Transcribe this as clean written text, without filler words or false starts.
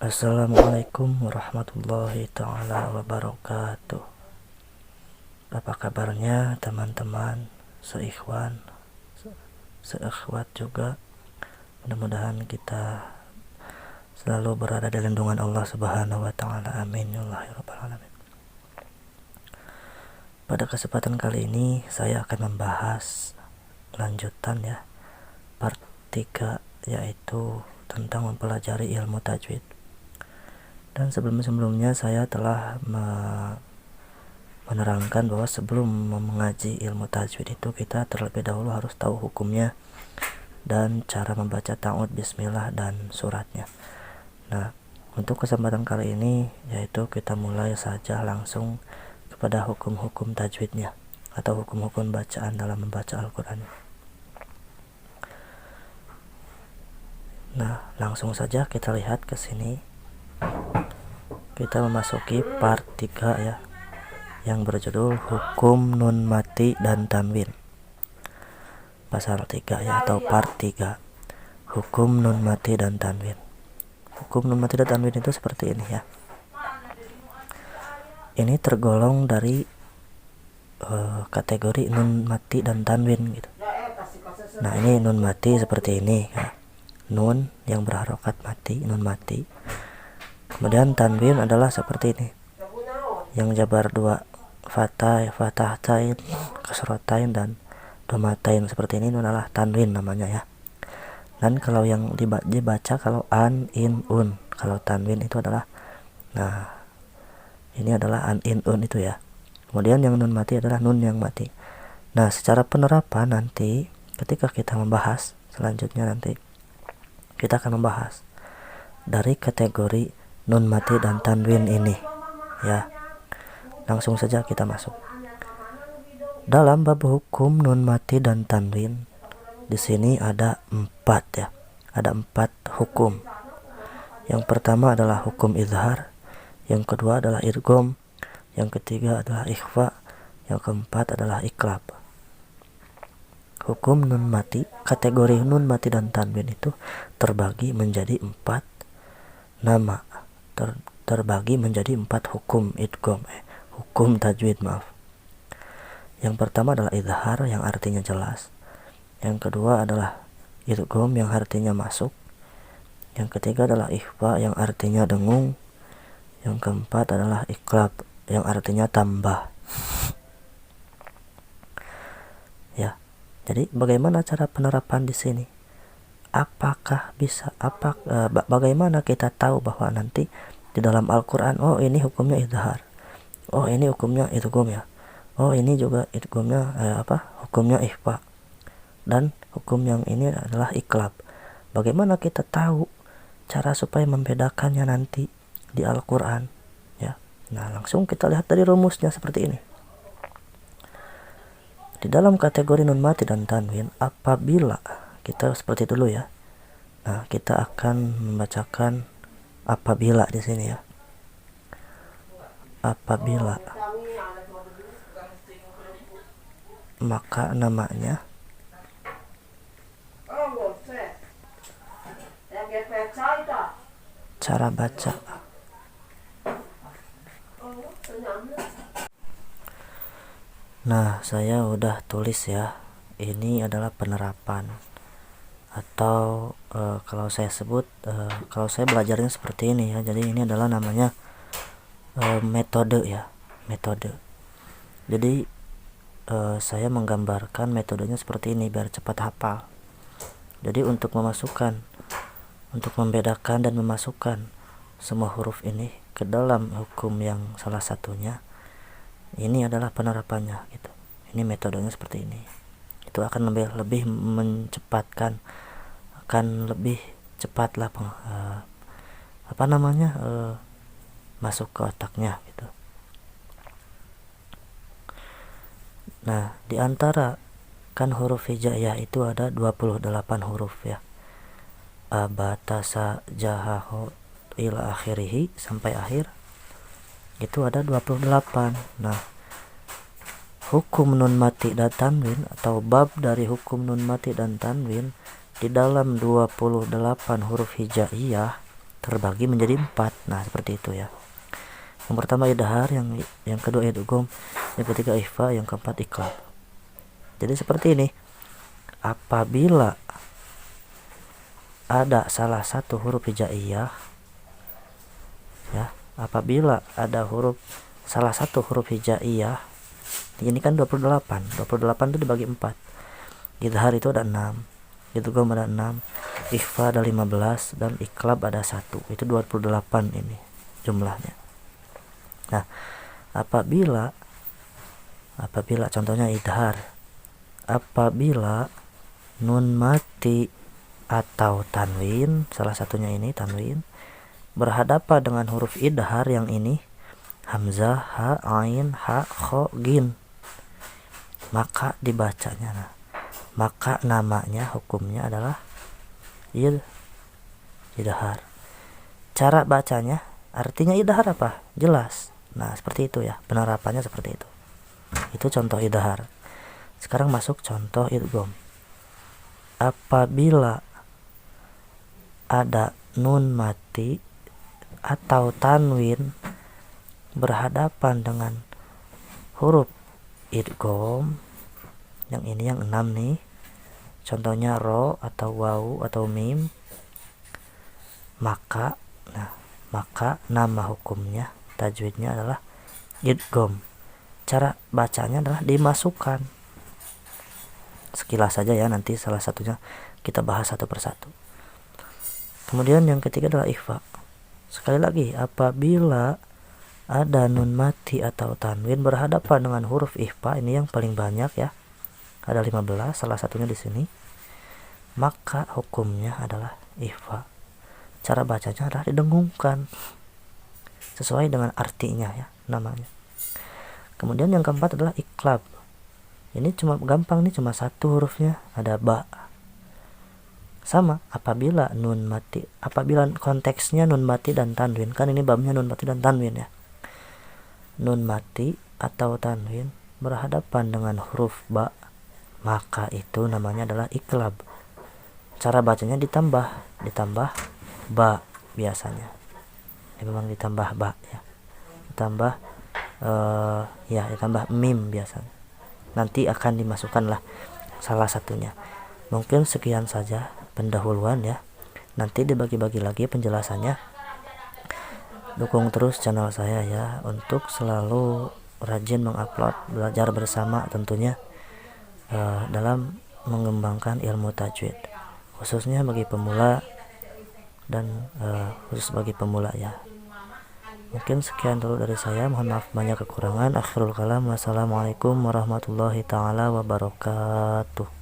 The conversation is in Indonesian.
Assalamualaikum warahmatullahi ta'ala wabarakatuh. Apa kabarnya teman-teman, seikhwan, seikhwat juga. Mudah-mudahan kita selalu berada di lindungan Allah Subhanahu wa ta'ala. Amin ya Allah ya rabbal alamin. Pada kesempatan kali ini saya akan membahas lanjutan ya, part 3, yaitu tentang mempelajari ilmu tajwid. Dan sebelum-sebelumnya saya telah menerangkan bahwa sebelum mengaji ilmu tajwid itu kita terlebih dahulu harus tahu hukumnya dan cara membaca ta'awudz, bismillah, dan suratnya. Nah, untuk kesempatan kali ini yaitu kita mulai saja langsung kepada hukum-hukum tajwidnya atau hukum-hukum bacaan dalam membaca Al-Quran. Nah, langsung saja kita lihat ke sini. Kita memasuki part 3 ya, yang berjudul hukum nun mati dan tanwin. Pasal 3 ya, atau part 3, hukum nun mati dan tanwin. Hukum nun mati dan tanwin itu seperti ini ya. Ini tergolong dari kategori nun mati dan tanwin gitu. Nah, ini nun mati seperti ini ya. Nun yang berharokat mati, nun mati. Kemudian tanwin adalah seperti ini, yang jabar 2, fatahtain, kasrotain, dan domatain. Seperti ini adalah tanwin namanya ya. Dan kalau yang dibaca kalau an, in, un. Kalau tanwin itu adalah, nah ini adalah an, in, un itu ya. Kemudian yang nun mati adalah nun yang mati. Nah, secara penerapan nanti ketika kita membahas selanjutnya, nanti kita akan membahas dari kategori nun mati dan tanwin ini ya. Langsung saja kita masuk dalam bab hukum nun mati dan tanwin. Di sini ada 4 ya, ada 4 hukum. Yang pertama adalah hukum izhar, yang kedua adalah idgham, yang ketiga adalah ikhfa, yang keempat adalah iqlab. Hukum nun mati, kategori nun mati dan tanwin itu terbagi menjadi 4 nama, terbagi menjadi 4 hukum idgham, hukum tajwid, maaf. Yang pertama adalah izhar, yang artinya jelas. Yang kedua adalah idgham, yang artinya masuk. Yang ketiga adalah ikhfa, yang artinya dengung. Yang keempat adalah iqlab, yang artinya tambah. Ya. Jadi bagaimana cara penerapan di sini? Apakah bisa bagaimana kita tahu bahwa nanti di dalam Al-Quran, oh ini hukumnya izhar, oh ini hukumnya idgham ya, oh ini juga idghamnya hukumnya ikhfa, dan hukum yang ini adalah iqlab. Bagaimana kita tahu cara supaya membedakannya nanti di Al-Quran ya? Nah, langsung kita lihat dari rumusnya seperti ini. Di dalam kategori nun mati dan tanwin, apabila kita seperti dulu ya. Nah, kita akan membacakan apabila di sini ya. Apabila, maka namanya cara baca. Nah, saya udah tulis ya. Ini adalah penerapan, atau kalau saya sebut, kalau saya belajarnya seperti ini ya. Jadi ini adalah namanya metode ya, metode. Jadi saya menggambarkan metodenya seperti ini biar cepat hafal. Jadi untuk membedakan dan memasukkan semua huruf ini ke dalam hukum yang salah satunya, ini adalah penerapannya gitu. Ini metodenya seperti ini. Itu akan lebih mencepatkan, akan lebih cepatlah masuk ke otaknya gitu. Nah, di antara kan huruf hijaiyah itu ada 28 huruf ya. Abatasa jahaho ila akhirihi, sampai akhir itu ada 28. Nah, hukum nun mati dan tanwin atau bab dari hukum nun mati dan tanwin di dalam 28 huruf hijaiyah terbagi menjadi 4. Nah, seperti itu ya. Yang pertama idhar, yang kedua idgham, yang ketiga ikhfa, yang keempat iqlab. Jadi seperti ini. Apabila ada salah satu huruf hijaiyah ya, apabila ada salah satu huruf hijaiyah, ini kan 28 itu dibagi 4. Idhar itu ada 6, idgham ada 6, ikhfa ada 15, dan iqlab ada 1. Itu 28 ini jumlahnya. Nah, apabila contohnya idhar, apabila nun mati atau tanwin, salah satunya ini tanwin, berhadapan dengan huruf idhar yang ini, hamzah, ha, ain, ha, kho, gin, maka dibacanya, nah, maka namanya, hukumnya adalah idhar. Cara bacanya, artinya idhar apa? Jelas. Nah, seperti itu ya, penerapannya seperti itu. Itu contoh idhar. Sekarang masuk contoh idgham. Apabila ada nun mati atau tanwin berhadapan dengan huruf idgham, yang ini yang 6 nih, contohnya ro atau waw atau mim, maka nama hukumnya, tajwidnya adalah idgham. Cara bacanya adalah dimasukkan. Sekilas saja ya, nanti salah satunya kita bahas satu persatu. Kemudian yang ketiga adalah ikhfa. Sekali lagi, apabila ada nun mati atau tanwin berhadapan dengan huruf ikhfa, ini yang paling banyak ya, ada 15, salah satunya di sini, maka hukumnya adalah ikhfa. Cara bacanya adalah didengungkan sesuai dengan artinya ya, namanya. Kemudian yang keempat adalah iqlab. Ini cuma gampang nih, cuma satu hurufnya, ada ba. Sama, apabila konteksnya nun mati dan tanwin, kan ini babnya nun mati dan tanwin ya. Nun mati atau tanwin berhadapan dengan huruf ba, maka itu namanya adalah iqlab. Cara bacanya ditambah ba biasanya. Ini memang ditambah ba ya. Ditambah mim biasanya. Nanti akan dimasukkanlah salah satunya. Mungkin sekian saja pendahuluan ya. Nanti dibagi-bagi lagi penjelasannya. Dukung terus channel saya ya, untuk selalu rajin mengupload, belajar bersama tentunya dalam mengembangkan ilmu tajwid, khususnya bagi pemula dan khusus bagi pemula ya. Mungkin sekian dulu dari saya, mohon maaf banyak kekurangan. Akhirul kalam, wassalamualaikum warahmatullahi taala wabarakatuh.